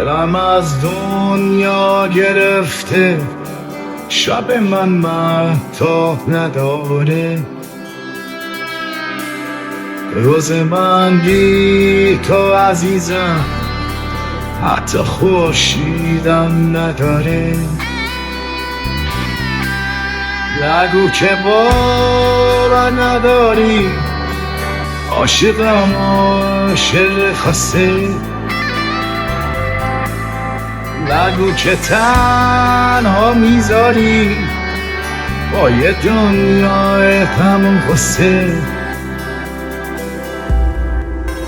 دلم از دنیا گرفته، شب من مهتاب نداره، روز من بی تو عزیزم حتی خورشیدم نداره. نگو که باور نداری، عاشقم عاشق خسته، نگو که تنها میذاری با یه دنیای تموم قصه.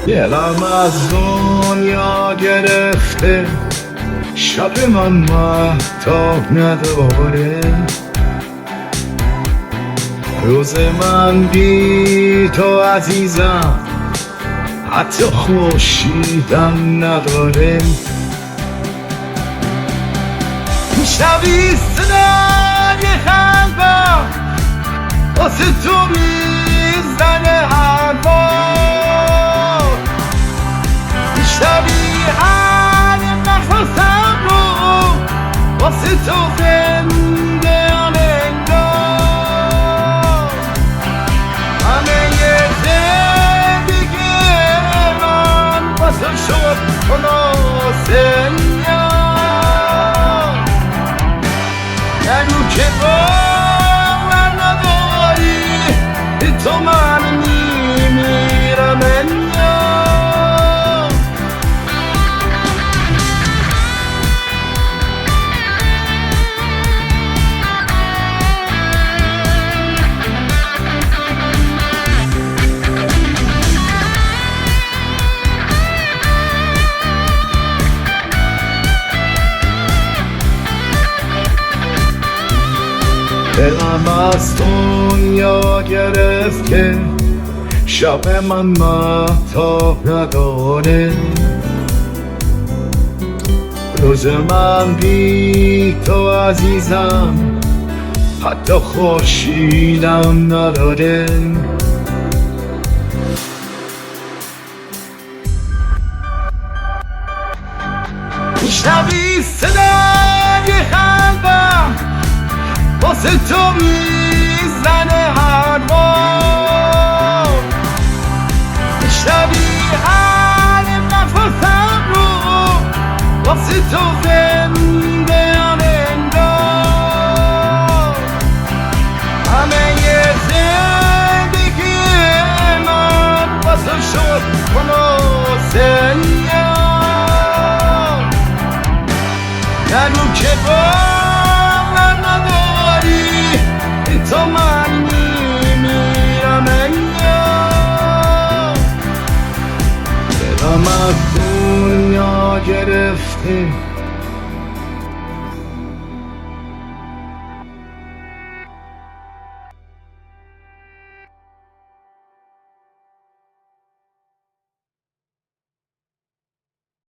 دلم از دنیا گرفته، شب من مهتاب نداره، روز من بی تو عزیزم حتی خورشیدم نداره. میشنوی صدای قلبم واسه تو میزنه حرفا، میشنوی هر نفسم رو واسه تو زنده انگار. همه زندگی من واسه شد خلاصه، نگو که باور نداری تو من میمیرم انجا. دلم از دنیا گرفت که شب من مهتاب نداره، روز من بی تو عزیزم حتی خورشیدم نداره. میشنوی صدای قلبم واسه تو میزنه حرفا، میشنوی هر نفسم رو واسه تو زنده انگار. همه زندگی من واسه شد خلاصه، نگو که باور نداری تو من میمیرم انجا. دلم از دنیا گرفته،